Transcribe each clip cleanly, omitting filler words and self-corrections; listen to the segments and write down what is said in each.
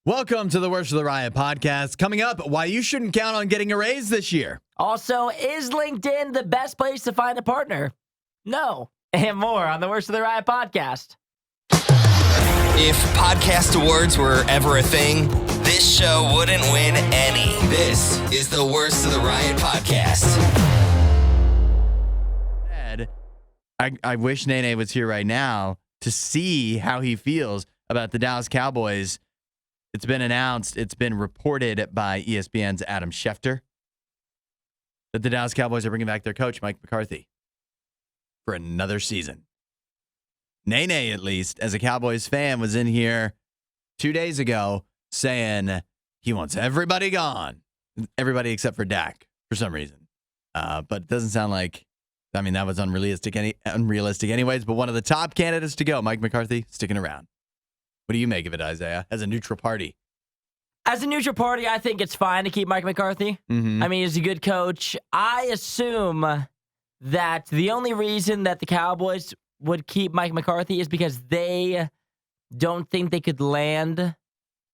Welcome to the Worst of the Riot podcast. Coming up, why you shouldn't count on getting a raise this year. Also, is LinkedIn the best place to find a partner? No. And more on the Worst of the Riot podcast. If podcast awards were ever a thing, this show wouldn't win any. This is the Worst of the Riot podcast. I wish Nene was here right now to see how he feels about the Dallas Cowboys. It's been announced, it's been reported by ESPN's Adam Schefter that the Dallas Cowboys are bringing back their coach, Mike McCarthy, for another season. Nene, at least, as a Cowboys fan, was in here 2 days ago saying he wants everybody gone. Everybody except for Dak, for some reason. But it doesn't sound like, that was unrealistic anyways. But one of the top candidates to go, Mike McCarthy, sticking around. What do you make of it, Isaiah, as a neutral party? As a neutral party, I think it's fine to keep Mike McCarthy. Mm-hmm. He's a good coach. I assume that the only reason that the Cowboys would keep Mike McCarthy is because they don't think they could land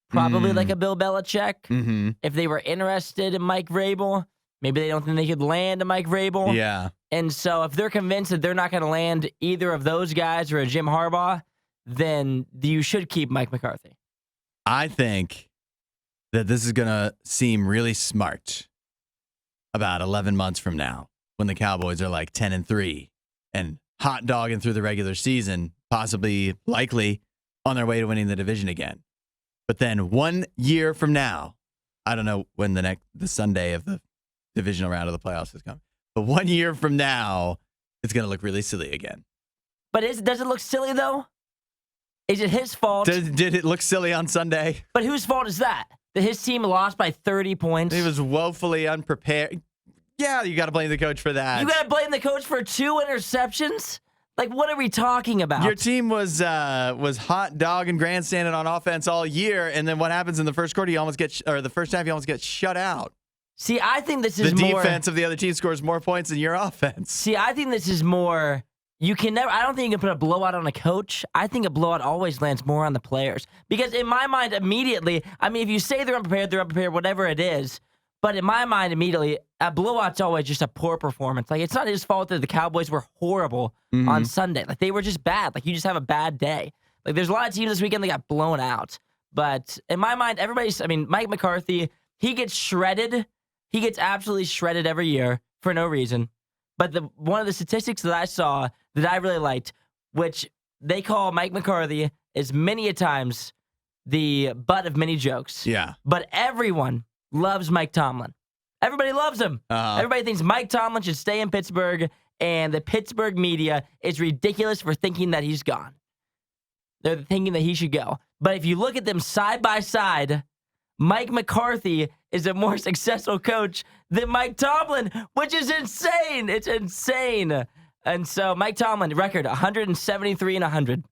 probably like a Bill Belichick. Mm-hmm. If they were interested in Mike Vrabel, maybe they don't think they could land a Mike Vrabel. Yeah. And so if they're convinced that they're not going to land either of those guys or a Jim Harbaugh, then you should keep Mike McCarthy. I think that this is going to seem really smart about 11 months from now when the Cowboys are like 10-3 and hot dogging through the regular season, possibly, likely on their way to winning the division again. But then 1 year from now, I don't know when the Sunday of the divisional round of the playoffs has come, but 1 year from now, it's going to look really silly again. But does it look silly, though? Is it his fault? Did it look silly on Sunday? But whose fault is that? That his team lost by 30 points? He was woefully unprepared. Yeah, you got to blame the coach for that. You got to blame the coach for 2 interceptions? Like, what are we talking about? Your team was hot dog and grandstanding on offense all year, and then what happens in the first quarter? The first half, you almost get shut out. See, I think this is the more... defense of the other team scores more points than your offense. See, I think this is more... You can never. I don't think you can put a blowout on a coach. I think a blowout always lands more on the players. Because in my mind, immediately, if you say they're unprepared, whatever it is. But in my mind, immediately, a blowout's always just a poor performance. Like, it's not his fault that the Cowboys were horrible on Sunday. Like, they were just bad. Like, you just have a bad day. Like, there's a lot of teams this weekend that got blown out. But in my mind, Mike McCarthy, he gets shredded. He gets absolutely shredded every year for no reason. But one of the statistics that I saw that I really liked, which they call Mike McCarthy, is many a times the butt of many jokes. Yeah. But everyone loves Mike Tomlin. Everybody loves him. Everybody thinks Mike Tomlin should stay in Pittsburgh, and the Pittsburgh media is ridiculous for thinking that he's gone. They're thinking that he should go. But if you look at them side by side, Mike McCarthy is a more successful coach than Mike Tomlin, which is insane. It's insane. And so Mike Tomlin, record 173-100.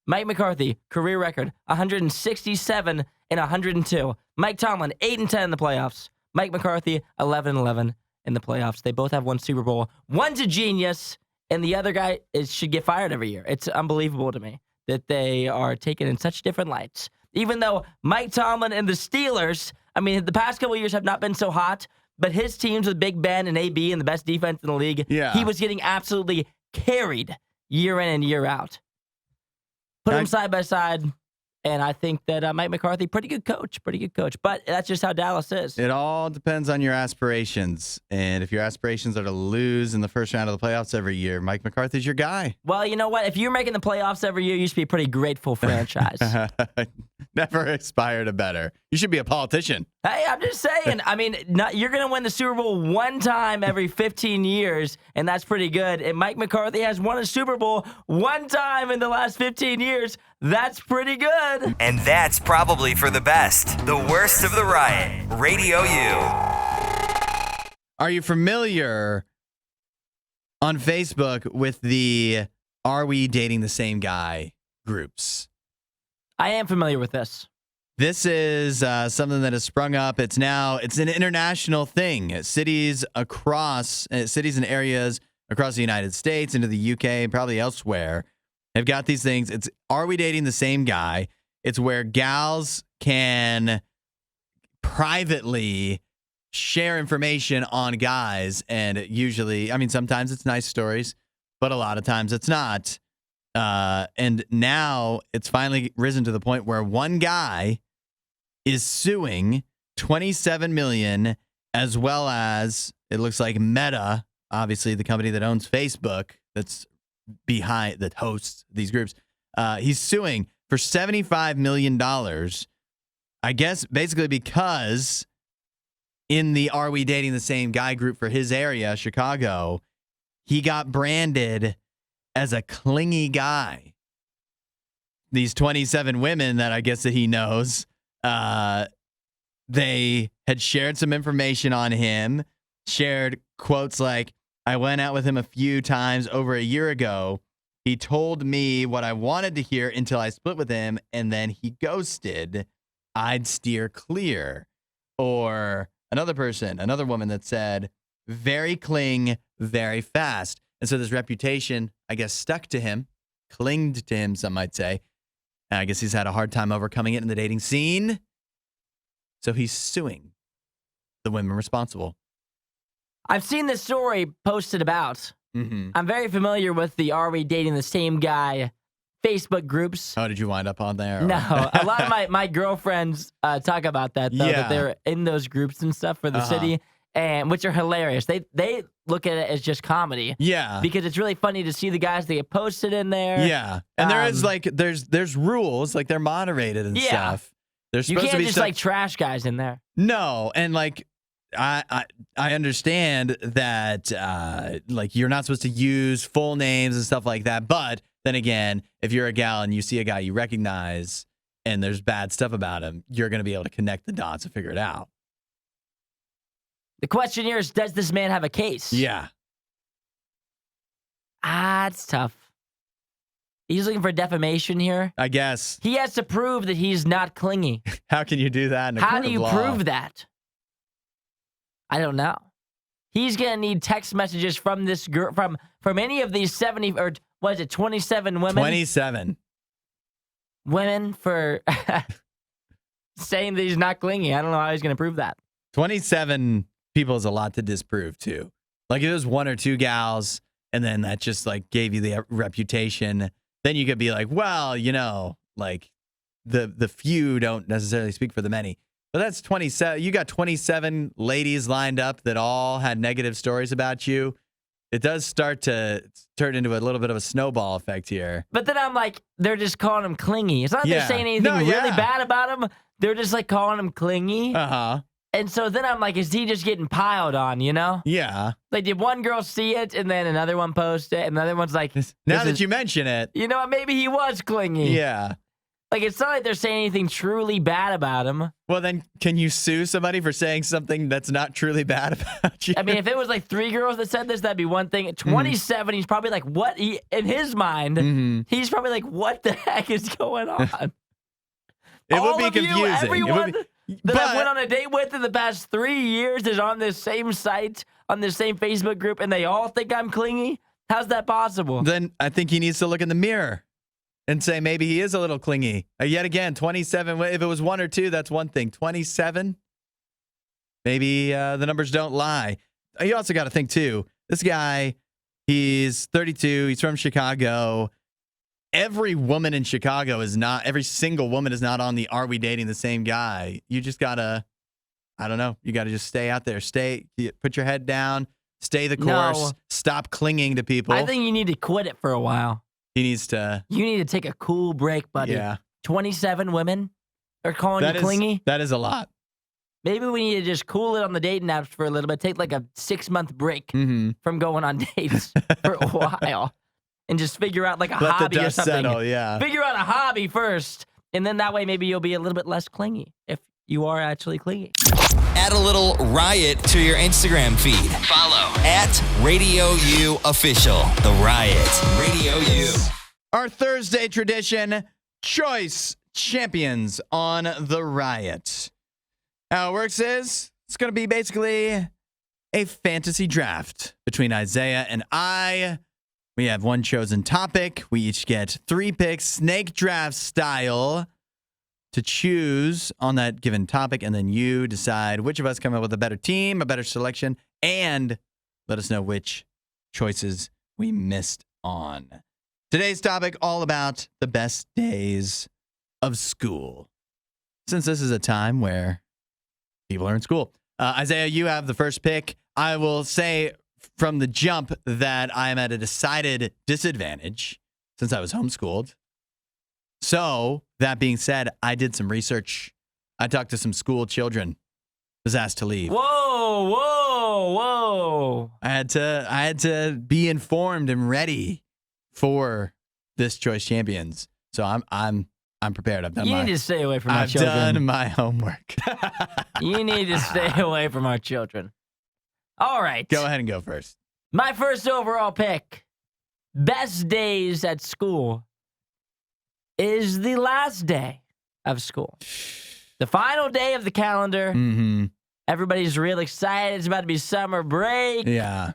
Mike McCarthy, career record 167-102. Mike Tomlin, 8-10 in the playoffs. Mike McCarthy, 11-11 in the playoffs. They both have one Super Bowl. One's a genius, and the other guy should get fired every year. It's unbelievable to me that they are taken in such different lights. Even though Mike Tomlin and the Steelers, the past couple of years have not been so hot, but his teams with Big Ben and AB and the best defense in the league, he was getting absolutely carried year in and year out. Put them side by side, and I think that Mike McCarthy, pretty good coach. But that's just how Dallas is. It all depends on your aspirations. And if your aspirations are to lose in the first round of the playoffs every year, Mike McCarthy's your guy. Well, you know what? If you're making the playoffs every year, you should be a pretty grateful franchise. Never aspire to better. You should be a politician. Hey, I'm just saying. You're going to win the Super Bowl one time every 15 years, and that's pretty good. And Mike McCarthy has won a Super Bowl one time in the last 15 years. That's pretty good. And that's probably for the best. The Worst of the Riot. Radio U. Are you familiar on Facebook with the Are We Dating the Same Guy groups? I am familiar with this. This is something that has sprung up. It's an international thing. Cities and areas across the United States, into the UK, and probably elsewhere, have got these things. It's Are We Dating the Same Guy? It's where gals can privately share information on guys. And usually, I mean, sometimes it's nice stories, but a lot of times it's not. And now it's finally risen to the point where one guy is suing $27 million, as well as it looks like Meta, obviously the company that owns Facebook, that hosts these groups. He's suing for $75 million. I guess basically because in the Are We Dating the Same Guy group for his area, Chicago, he got branded as a clingy guy. These 27 women that I guess that he knows, they had shared some information on him, shared quotes like, I went out with him a few times over a year ago. He told me what I wanted to hear until I split with him, and then he ghosted. I'd steer clear. Or another woman that said, very cling, very fast. And so this reputation, I guess, stuck to him, clinged to him, some might say. And I guess he's had a hard time overcoming it in the dating scene. So he's suing the women responsible. I've seen this story posted about. Mm-hmm. I'm very familiar with the Are We Dating the Same Guy Facebook groups. Oh, did you wind up on there? No. A lot of my girlfriends talk about that, though, that they're in those groups and stuff for the city, and which are hilarious. They look at it as just comedy. Yeah. Because it's really funny to see the guys that get posted in there. Yeah. And there is like, there's rules, like they're moderated and stuff. There's You supposed to can't be just stuff. like trash guys in there. No. And like, I understand that like you're not supposed to use full names and stuff like that. But then again, if you're a gal and you see a guy you recognize and there's bad stuff about him, you're going to be able to connect the dots and figure it out. The question here is, does this man have a case? Yeah. It's tough. He's looking for defamation here. I guess. He has to prove that he's not clingy. How can you do that in a How court do of you law? prove that? I don't know. He's going to need text messages from this girl, from any of these 70, or what is it, 27 women? 27. Women for saying that he's not clingy. I don't know how he's going to prove that. 27 people is a lot to disprove, too. Like, if it was one or two gals, and then that just, like, gave you the reputation, then you could be like, well, you know, like, the few don't necessarily speak for the many. But that's 27. You got 27 ladies lined up that all had negative stories about you. It does start to turn into a little bit of a snowball effect here. But then I'm like, they're just calling him clingy. It's not that they're saying anything really bad about him. They're just like calling him clingy. Uh-huh. And so then I'm like, is he just getting piled on, you know? Yeah. Like, did one girl see it and then another one post it and another one's like, now that you mention it. You know what? Maybe he was clingy. Yeah. Like, it's not like they're saying anything truly bad about him. Well, then can you sue somebody for saying something that's not truly bad about you? I mean, if it was like 3 girls that said this, that'd be one thing. At 27, he's probably like, what? In his mind, he's probably like, what the heck is going on? It All would be of confusing. You, everyone that I went but on a date with in the past 3 years is on this same site, on this same Facebook group, and they all think I'm clingy? How's that possible? then I think he needs to look in the mirror and say maybe he is a little clingy. Yet again, 27. If it was 1 or 2, that's one thing. 27, maybe the numbers don't lie. You also got to think, too, this guy, he's 32. He's from Chicago. Every woman in Chicago is not, every single woman is not on the Are We Dating the Same Guy? You just got to, I don't know, you got to just stay out there. Put your head down, stay the course, stop clinging to people. I think you need to quit it for a while. He needs to. You need to take a cool break, buddy. Yeah. 27 women are calling you clingy. That is a lot. Maybe we need to just cool it on the dating apps for a little bit. Take like a 6-month break from going on dates for a while. And just figure out like a hobby or something. Settle, yeah. Figure out a hobby first. And then that way maybe you'll be a little bit less clingy if you are actually clingy. Add a little riot to your Instagram feed. Follow @RadioU Official. The Riot. Radio U. Our Thursday tradition, Choice Champions on the Riot. How it works is it's going to be basically a fantasy draft between Isaiah and I. We have one chosen topic. We each get 3 picks, snake draft style, to choose on that given topic, and then you decide which of us come up with a better team, a better selection, and let us know which choices we missed on. Today's topic, all about the best days of school. Since this is a time where people are in school. Isaiah, you have the first pick. I will say from the jump that I am at a decided disadvantage since I was homeschooled. So, that being said, I did some research. I talked to some school children. Was asked to leave. Whoa. I had to be informed and ready for this Choice Champions. So I'm prepared. You need to stay away from our children. I've done my homework. You need to stay away from our children. All right. Go ahead and go first. My first overall pick, best days at school, is the last day of school. The final day of the calendar. Mm-hmm. Everybody's real excited. It's about to be summer break. Yeah.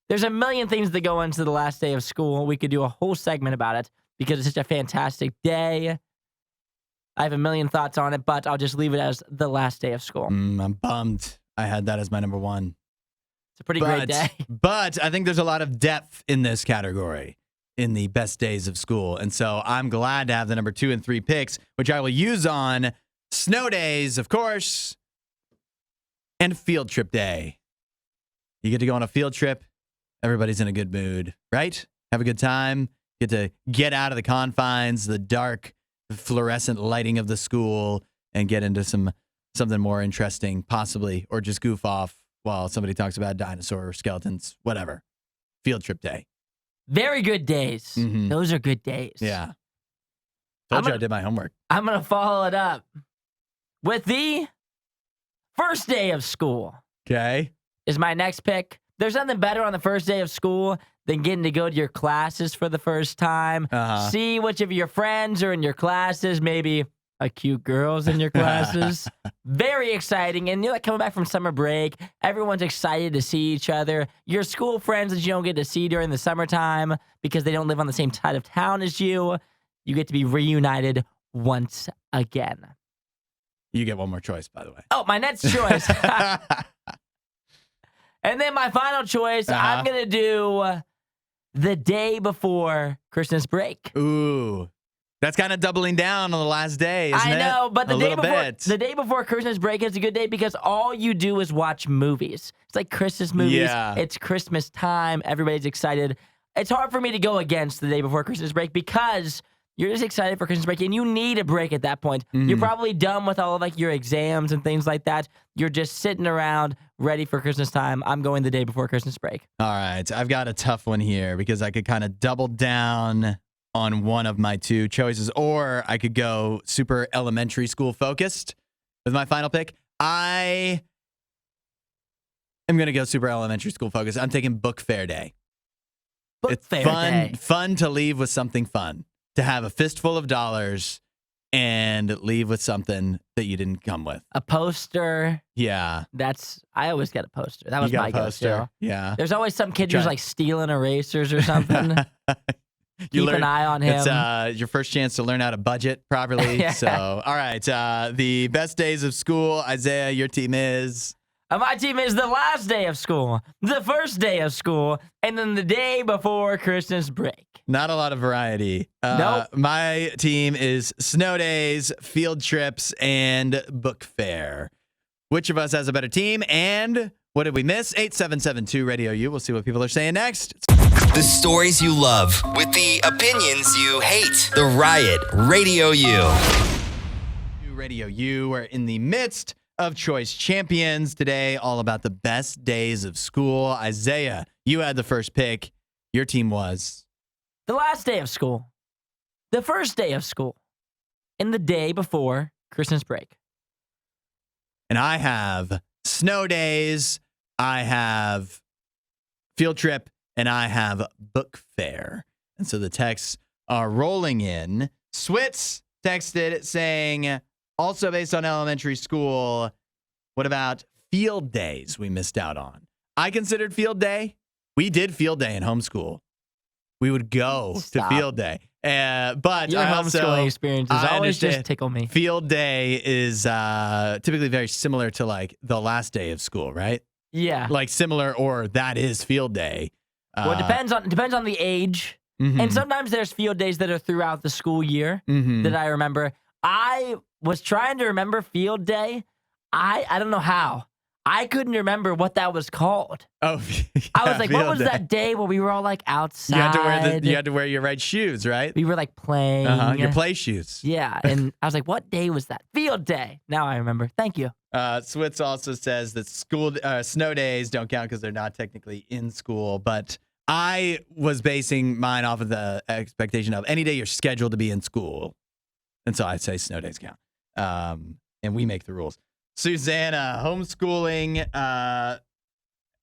There's a million things that go into the last day of school. We could do a whole segment about it because it's such a fantastic day. I have a million thoughts on it, but I'll just leave it as the last day of school. I'm bummed. I had that as my number one. It's a pretty great day. But I think there's a lot of depth in this category in the best days of school. And so I'm glad to have the number 2 and 3 picks, which I will use on snow days, of course, and field trip day. You get to go on a field trip. Everybody's in a good mood, right? Have a good time. Get to get out of the confines, the dark, fluorescent lighting of the school, and get into something more interesting, possibly, or just goof off while somebody talks about dinosaur skeletons, whatever. Field trip day. Very good days. Mm-hmm. Those are good days. Yeah. Told you I did my homework. I'm going to follow it up with the first day of school. Okay. Is my next pick. There's nothing better on the first day of school than getting to go to your classes for the first time. See which of your friends are in your classes, maybe a cute girl's in your classes. Very exciting. And you're like coming back from summer break. Everyone's excited to see each other. Your school friends that you don't get to see during the summertime because they don't live on the same side of town as you. You get to be reunited once again. You get one more choice, by the way. Oh, my next choice. And then my final choice, I'm going to do the day before Christmas break. Ooh. That's kind of doubling down on the last day, isn't it? I know, but the day before Christmas break is a good day because all you do is watch movies. It's like Christmas movies. Yeah. It's Christmas time. Everybody's excited. It's hard for me to go against the day before Christmas break because you're just excited for Christmas break and you need a break at that point. Mm-hmm. You're probably done with all of like your exams and things like that. You're just sitting around ready for Christmas time. I'm going the day before Christmas break. All right. I've got a tough one here because I could kind of double down on one of my two choices, or I could go super elementary school focused with my final pick. I am going to go super elementary school focused. I'm taking book fair day. It's fun to leave with something fun, to have a fistful of dollars and leave with something that you didn't come with. A poster. Yeah. I always get a poster. That was my go-to. Yeah. There's always some kid who's like stealing erasers or something. Keep an eye on him. It's your first chance to learn how to budget properly. Yeah. So, all right. The best days of school. Isaiah, your team is? My team is the last day of school, the first day of school, and then the day before Christmas break. Not a lot of variety. Nope. My team is snow days, field trips, and book fair. Which of us has a better team? And what did we miss? 8772 Radio U. We'll see what people are saying next. The stories you love with the opinions you hate. The Riot Radio U. Radio U. We're in the midst of Choice Champions today, all about the best days of school. Isaiah, you had the first pick. Your team was? The last day of school. The first day of school. And the day before Christmas break. And I have snow days, I have field trip, and I have book fair. And so the texts are rolling in. Switz texted saying, also based on elementary school, what about field days we missed out on? I considered field day. We did field day in homeschool. We would go to field day. But Your I also homeschooling experiences I always just understand tickle me. field day is typically very similar to like the last day of school, right? Yeah. Like similar, or that is field day. Well, it depends on the age. Mhm. And sometimes there's field days that are throughout the school year Mhm. that I remember. I was trying to remember field day. I don't know how. I couldn't remember what that was called. Oh, I was yeah, like, what field was day. that day where we were all like outside? You had to wear your right shoes, right? We were like playing. Your play shoes. Yeah, and I was like, what day was that? Field day. Now I remember. Thank you. Switz also says that snow days don't count because they're not technically in school. But I was basing mine off of the expectation of any day you're scheduled to be in school. And so I'd say snow days count. And we make the rules. Susanna, homeschooling.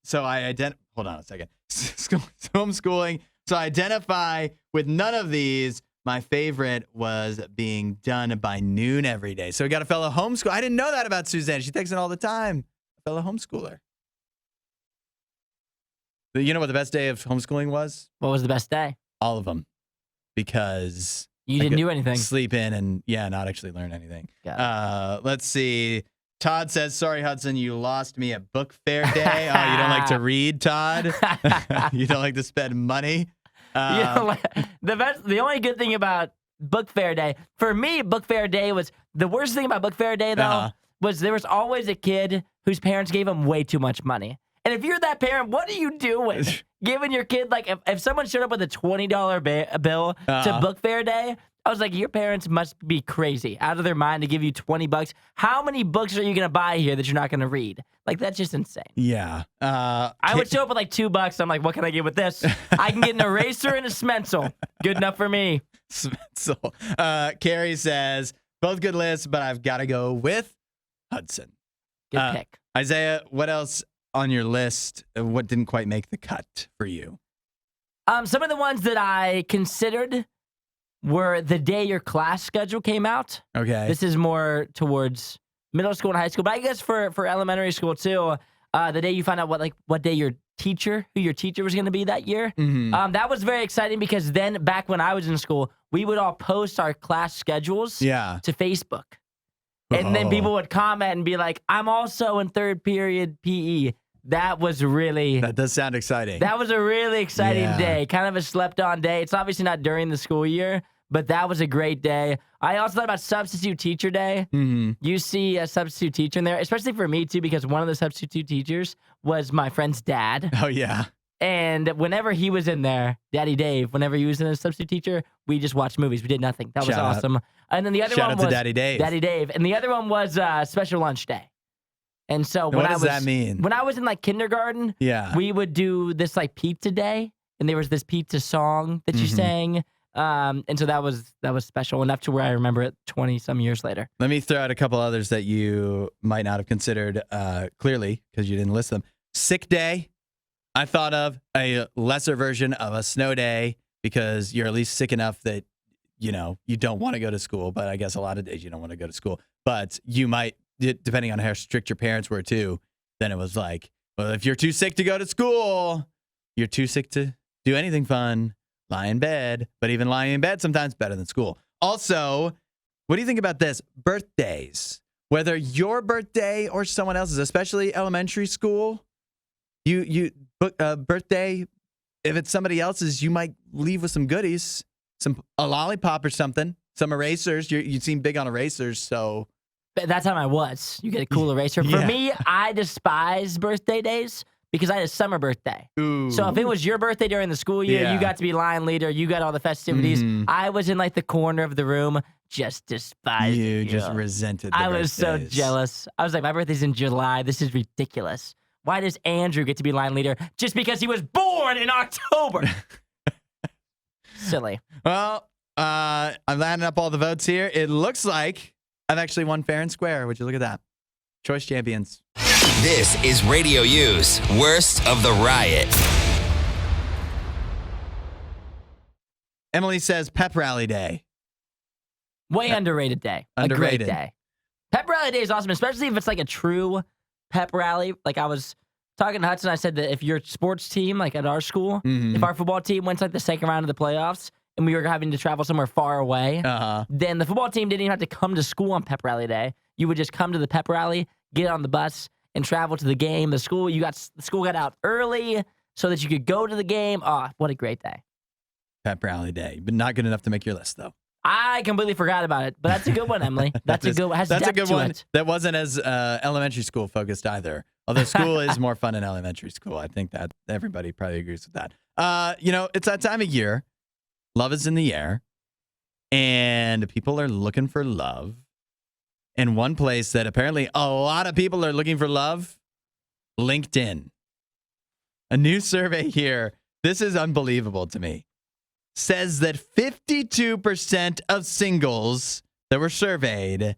So hold on a second. Homeschooling. So I identify with none of these. My favorite was being done by noon every day. So we got a fellow homeschooler. I didn't know that about Susanna. She texts in all the time. A fellow homeschooler. But you know what the best day of homeschooling was? What was the best day? All of them. Because You I didn't could do anything. sleep in and not actually learn anything. Got Let's see. Todd says, sorry, Hudson, you lost me at book fair day. Oh, you don't like to read, Todd? You don't like to spend money? You know, the only good thing about book fair day, for me, book fair day was the worst thing about book fair day, though, was there was always a kid whose parents gave him way too much money. And if you're that parent, what are you doing? Giving your kid, like, if someone showed up with a $20 bill to book fair day, I was like, your parents must be crazy, out of their mind to give you $20. How many books are you going to buy here that you're not going to read? Like, that's just insane. Yeah. I would show up with like $2. I'm like, what can I get with this? I can get an eraser and a Smensel. Good enough for me. Smensel. Carrie says, both good lists, but I've got to go with Hudson. Good pick. Isaiah, what else on your list? What didn't quite make the cut for you? Some of the ones that I considered were the day your class schedule came out. Okay. This is more towards middle school and high school, but I guess for elementary school too, the day you find out what day who your teacher was going to be that year. Mm-hmm. That was very exciting because then back when I was in school, we would all post our class schedules to Facebook. And then people would comment and be like, I'm also in third period PE. That does sound exciting. That was a really exciting day. Kind of a slept on day. It's obviously not during the school year, but that was a great day. I also thought about substitute teacher day. Mm-hmm. You see a substitute teacher in there, especially for me too, because one of the substitute teachers was my friend's dad. Oh, yeah. And whenever he was in there, Daddy Dave, whenever he was in a substitute teacher, we just watched movies. We did nothing. That was awesome. And then the other one was Daddy Dave. Daddy Dave. And the other one was special lunch day. And so what does that mean? When I was in like kindergarten, we would do this like pizza day, and there was this pizza song that you sang. And so that was special enough to where I remember it 20 some years later. Let me throw out a couple others that you might not have considered clearly because you didn't list them. Sick day. I thought of a lesser version of a snow day because you're at least sick enough that, you don't want to go to school. But I guess a lot of days you don't want to go to school. But you might, depending on how strict your parents were too, then it was like, well, if you're too sick to go to school, you're too sick to do anything fun, lie in bed. But even lying in bed sometimes better than school. Also, what do you think about this? Birthdays. Whether your birthday or someone else's, especially elementary school, you book a birthday. If it's somebody else's, you might leave with some goodies, a lollipop or something, some erasers. You seem big on erasers, so. That time I was. You get a cool eraser. For me, I despise birthday days because I had a summer birthday. Ooh. So if it was your birthday during the school year, you got to be line leader, you got all the festivities. I was in like the corner of the room, just despising you. Just resented the I was so jealous. I was like, my birthday's in July. This is ridiculous. Why does Andrew get to be line leader just because he was born in October? Silly. Well, I'm lining up all the votes here. It looks like I've actually won fair and square. Would you look at that? Choice champions. This is Radio U's Worst of the Riot. Emily says pep rally day. Way underrated day. Underrated. A great day. Pep rally day is awesome, especially if it's like a true pep rally. Like I was talking to Hudson, I said that if your sports team, like at our school, if our football team went to like the second round of the playoffs and we were having to travel somewhere far away, Uh-huh. then the football team didn't even have to come to school on pep rally day. You would just come to the pep rally, get on the bus, and travel to the game. The school got out early so that you could go to the game. Oh, what a great day. Pep rally day, but not good enough to make your list, though. I completely forgot about it, but that's a good one, Emily. That's a good one. That wasn't as elementary school focused either. Although school is more fun in elementary school. I think that everybody probably agrees with that. It's that time of year. Love is in the air. And people are looking for love. And one place that apparently a lot of people are looking for love, LinkedIn. A new survey here, this is unbelievable to me, says that 52% of singles that were surveyed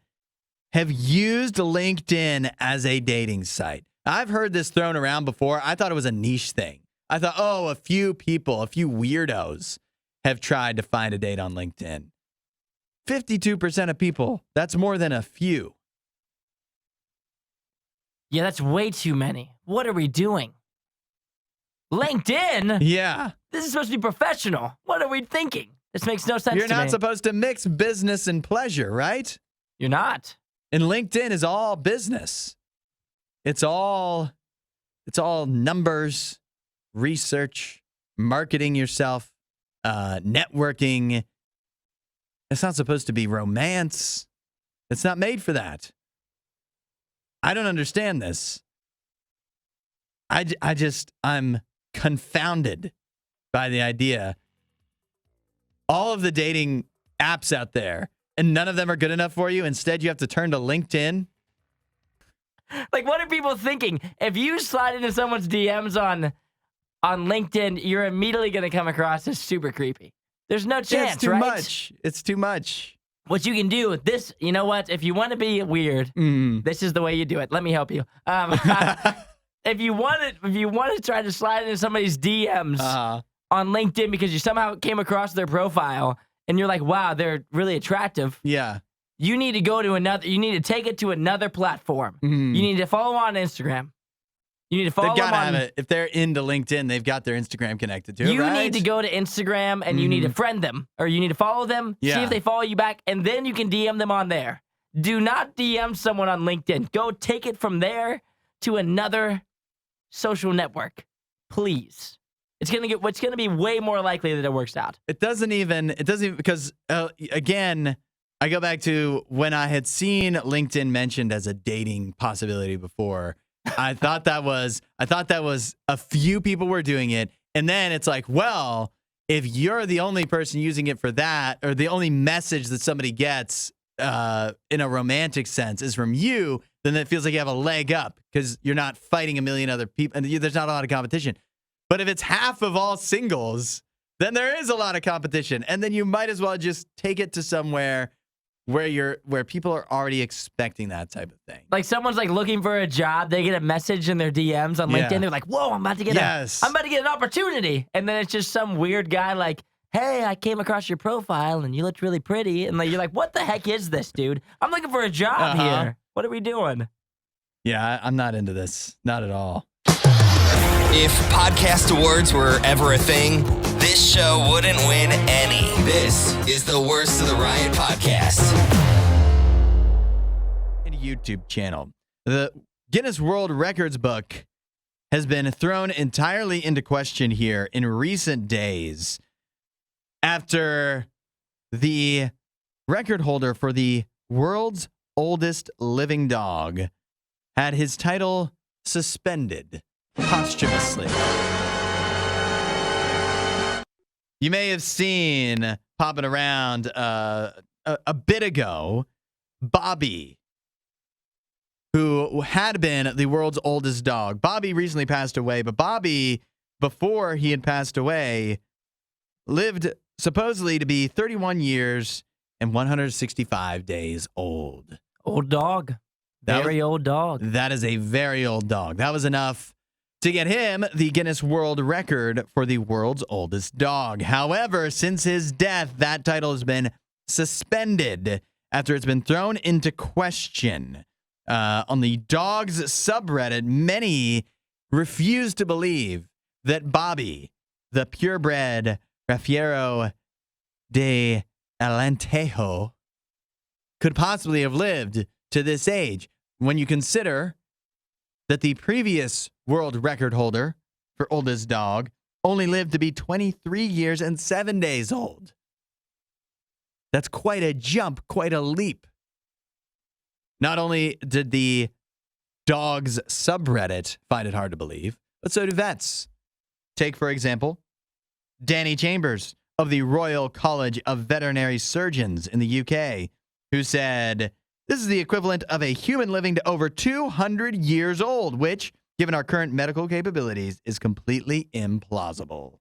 have used LinkedIn as a dating site. I've heard this thrown around before. I thought it was a niche thing. I thought, a few people, a few weirdos have tried to find a date on LinkedIn. 52% of people, that's more than a few. Yeah, that's way too many. What are we doing? LinkedIn? Yeah. This is supposed to be professional. What are we thinking? This makes no sense You're to me. not supposed to mix business and pleasure, right? You're not. And LinkedIn is all business. It's all numbers, research, marketing yourself, networking. It's not supposed to be romance. It's not made for that. I don't understand this. I'm confounded by the idea. All of the dating apps out there, and none of them are good enough for you. Instead, you have to turn to LinkedIn. Like, what are people thinking? If you slide into someone's DMs on LinkedIn, you're immediately going to come across as super creepy. There's no chance, it's too right? much. It's too much. What you can do with this, you know what? If you want to be weird, this is the way you do it. Let me help you. If you want to try to slide into somebody's DMs on LinkedIn because you somehow came across their profile and you're like, wow, they're really attractive. Yeah. You need to go to you need to take it to another platform. You need to follow on Instagram. You need to follow They've got to them on. have it. If they're into LinkedIn, they've got their Instagram connected to it, You right? need to go to Instagram and you need to friend them or you need to follow them, see Yeah. if they follow you back, and then you can DM them on there. Do not DM someone on LinkedIn. Go take it from there to another social network, please. It's gonna be way more likely that it works out. It doesn't even because again, I go back to when I had seen LinkedIn mentioned as a dating possibility before. I thought that was a few people were doing it, and then it's like, well, if you're the only person using it for that, or the only message that somebody gets in a romantic sense is from you, then it feels like you have a leg up because you're not fighting a million other people, and there's not a lot of competition. But if it's half of all singles, then there is a lot of competition, and then you might as well just take it to somewhere where people are already expecting that type of thing. Like someone's like looking for a job, they get a message in their DMs on LinkedIn. They're like, "Whoa, I'm about to get an opportunity," and then it's just some weird guy like, "Hey, I came across your profile and you looked really pretty," and you're like, "What the heck is this, dude? I'm looking for a job here. What are we doing?" Yeah, I'm not into this, not at all. If podcast awards were ever a thing, this show wouldn't win any. This is the Worst of the Riot podcast. YouTube channel. The Guinness World Records book has been thrown entirely into question here in recent days after the record holder for the world's oldest living dog had his title suspended posthumously. You may have seen popping around a bit ago, Bobby, who had been the world's oldest dog. Bobby recently passed away, but Bobby, before he had passed away, lived supposedly to be 31 years and 165 days old. Old dog. Very old dog. That is a very old dog. That was enough to get him the Guinness World Record for the world's oldest dog. However, since his death, that title has been suspended after it's been thrown into question. On the dogs subreddit, many refuse to believe that Bobby, the purebred Raffiero de Alentejo could possibly have lived to this age when you consider that the previous world record holder for oldest dog only lived to be 23 years and 7 days old. That's quite a jump, quite a leap. Not only did the dogs subreddit find it hard to believe, but so do vets. Take, for example, Danny Chambers of the Royal College of Veterinary Surgeons in the UK, who said, this is the equivalent of a human living to over 200 years old, which, given our current medical capabilities, is completely implausible.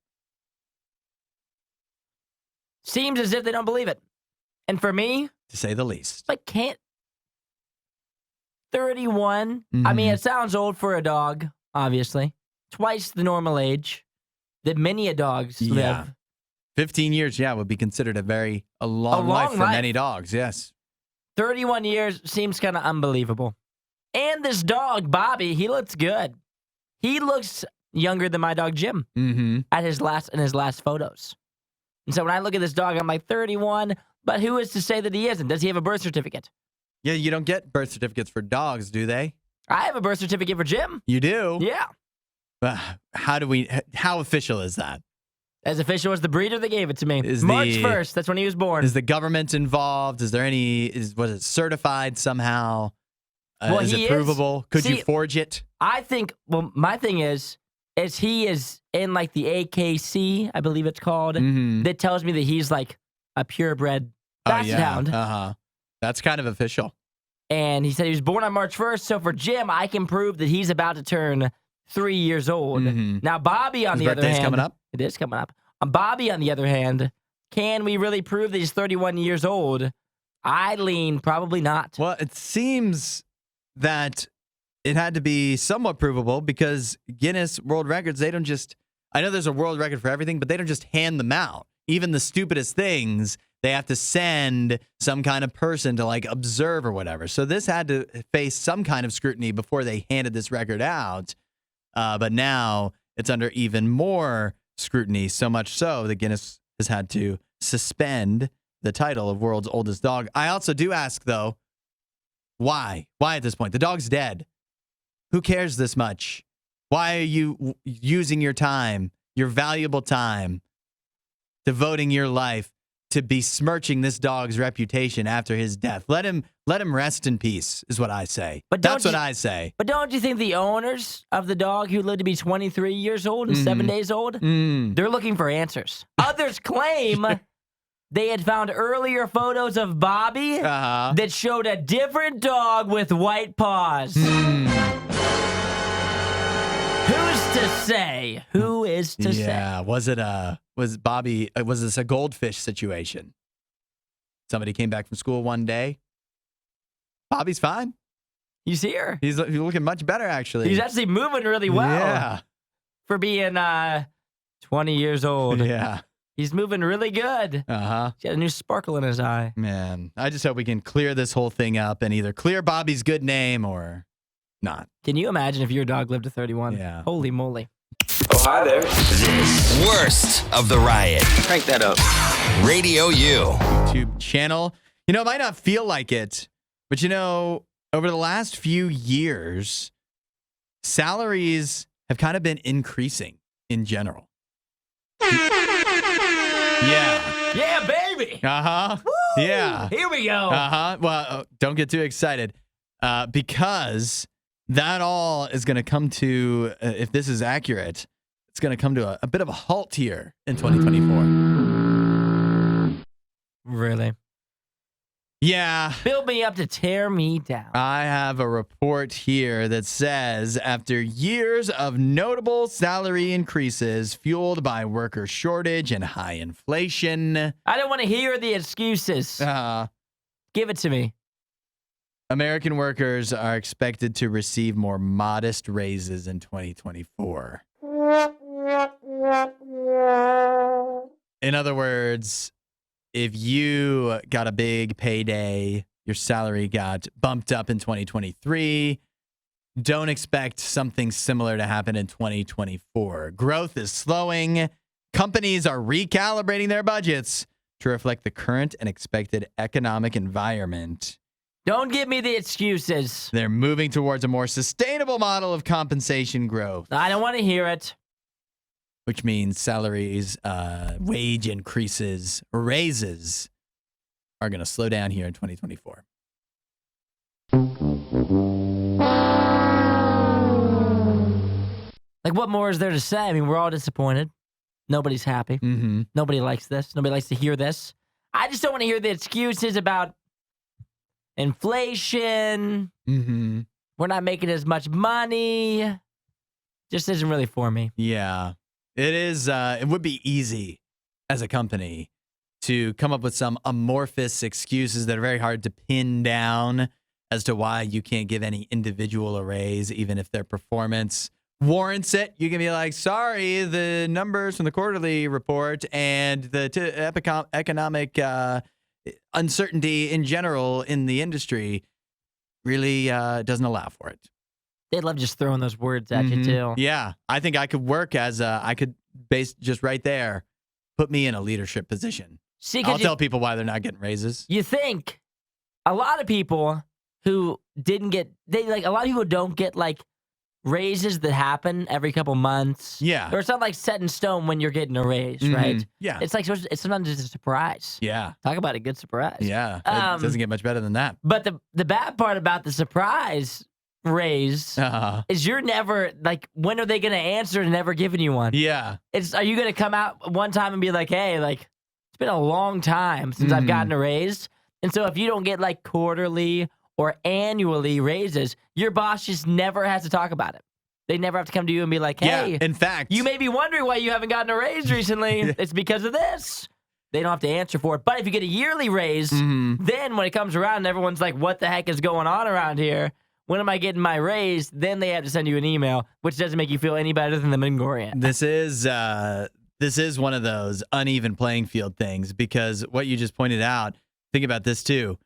Seems as if they don't believe it. And for me, To say the least. like, can't 31? I mean, it sounds old for a dog, obviously. Twice the normal age that many dogs live. 15 years, would be considered a long life for many dogs, yes. 31 years seems kind of unbelievable. And this dog, Bobby, he looks good. He looks younger than my dog, Jim, in his last photos. And so when I look at this dog, I'm like, 31, but who is to say that he isn't? Does he have a birth certificate? Yeah, you don't get birth certificates for dogs, do they? I have a birth certificate for Jim. You do? Yeah. How official is that? As official as the breeder that gave it to me. Is March the- 1st, that's when he was born. Is the government involved? Is there was it certified somehow? Well, is he it is. provable? Could you See, forge it? I think, well, my thing is he is in like the AKC, I believe it's called, that tells me that he's like a purebred basset hound. That's kind of official. And he said he was born on March 1st. So for Jim, I can prove that he's about to turn 3 years old. Now, Bobby, on His the other birthday's hand. coming up? It is coming up. Bobby, on the other hand, can we really prove that he's 31 years old? I lean probably not. Well, it seems that it had to be somewhat provable because Guinness World Records, they don't just, I know there's a world record for everything, but they don't just hand them out. Even the stupidest things, they have to send some kind of person to like observe or whatever. So this had to face some kind of scrutiny before they handed this record out. But now it's under even more scrutiny, so much so that Guinness has had to suspend the title of world's oldest dog. I also do ask, though, why? Why at this point? The dog's dead. Who cares this much? Why are you using your time, your valuable time, devoting your life to besmirching this dog's reputation after his death? Let him rest in peace, is what I say. But that's what I say. But don't you think the owners of the dog who lived to be 23 years old and 7 days old, they're looking for answers? Others claim they had found earlier photos of Bobby that showed a different dog with white paws. Who's to say? Who is to say? Yeah, was Bobby, was this a goldfish situation? Somebody came back from school one day. Bobby's fine. He's here. He's looking much better, actually. He's actually moving really well. Yeah. For being 20 years old. Yeah. He's moving really good. He's got a new sparkle in his eye. Man, I just hope we can clear this whole thing up and either clear Bobby's good name or not. Can you imagine if your dog lived to 31? Yeah. Holy moly. Oh, hi there. This worst of the riot. Crank that up. Radio U. YouTube channel. You know, it might not feel like it, but you know, over the last few years, salaries have kind of been increasing in general. Yeah. Yeah, baby. Woo! Yeah. Here we go. Well, don't get too excited because that all is going to come to, if this is accurate, it's going to come to a bit of a halt here in 2024. Really? Yeah. Build me up to tear me down. I have a report here that says after years of notable salary increases fueled by worker shortage and high inflation. I don't want to hear the excuses. Give it to me. American workers are expected to receive more modest raises in 2024. In other words, if you got a big payday, your salary got bumped up in 2023, don't expect something similar to happen in 2024. Growth is slowing. Companies are recalibrating their budgets, to reflect the current and expected economic environment. Don't give me the excuses. They're moving towards a more sustainable model of compensation growth, I don't want to hear it. which means salaries, wage increases, raises are going to slow down here in 2024. Like, what more is there to say? I mean, we're all disappointed. Nobody's happy. Mm-hmm. Nobody likes this. Nobody likes to hear this. I just don't want to hear the excuses about inflation. Mm-hmm. We're not making as much money. Just isn't really for me. Yeah, it is. It would be easy as a company to come up with some amorphous excuses that are very hard to pin down as to why you can't give any individual a raise, even if their performance warrants it. You can be like, sorry, the numbers from the quarterly report and the economic uncertainty in general in the industry really doesn't allow for it. They love just throwing those words at you, too. Yeah, I think I could work I could base just right there, put me in a leadership position. See, I'll tell people why they're not getting raises. You think a lot of people who didn't get, a lot of people don't get like raises that happen every couple months. Yeah. Or it's not like set in stone when you're getting a raise, right? Yeah. It's like, it's sometimes just a surprise. Yeah. Talk about a good surprise. Yeah. It doesn't get much better than that. But the bad part about the surprise raise is you're never, like, when are they going to answer and never giving you one? Yeah. Are you going to come out one time and be like, hey, like, it's been a long time since I've gotten a raise. And so if you don't get like quarterly or annually raises, your boss just never has to talk about it. They never have to come to you and be like, hey, in fact, you may be wondering why you haven't gotten a raise recently. It's because of this. They don't have to answer for it. But if you get a yearly raise, then when it comes around, everyone's like, what the heck is going on around here? When am I getting my raise? Then they have to send you an email, which doesn't make you feel any better than the Mingorian. This is one of those uneven playing field things, because what you just pointed out, think about this too.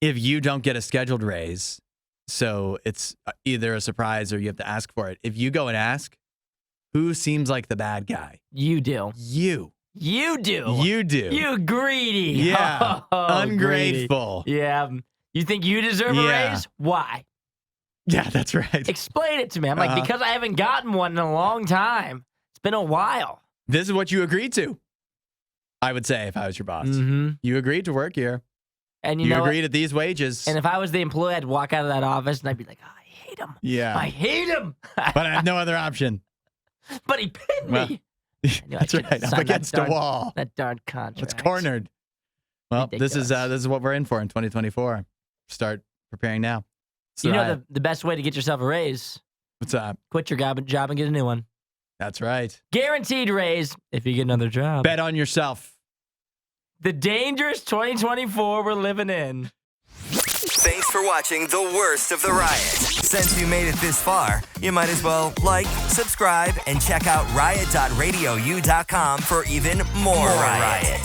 If you don't get a scheduled raise, so it's either a surprise or you have to ask for it. If you go and ask, who seems like the bad guy? You do. You. You do. You do. You greedy. Yeah. Ungrateful. Greedy. Yeah. You think you deserve a raise? Why? Yeah, that's right. Explain it to me. I'm like, because I haven't gotten one in a long time. It's been a while. This is what you agreed to, I would say, if I was your boss. You agreed to work here. And you agreed at these wages. And if I was the employee, I'd walk out of that office and I'd be like, oh, I hate him. Yeah. I hate him. But I have no other option. But he pinned me. That's right. I'm against the wall. That darn contract. It's cornered. Well, this is what we're in for in 2024. Start preparing now. You know the best way to get yourself a raise? What's up? Quit your job and get a new one. That's right. Guaranteed raise if you get another job. Bet on yourself. The dangerous 2024 we're living in. Thanks for watching the worst of the riot. Since you made it this far, you might as well like, subscribe, and check out riot.radiou.com for even more riot.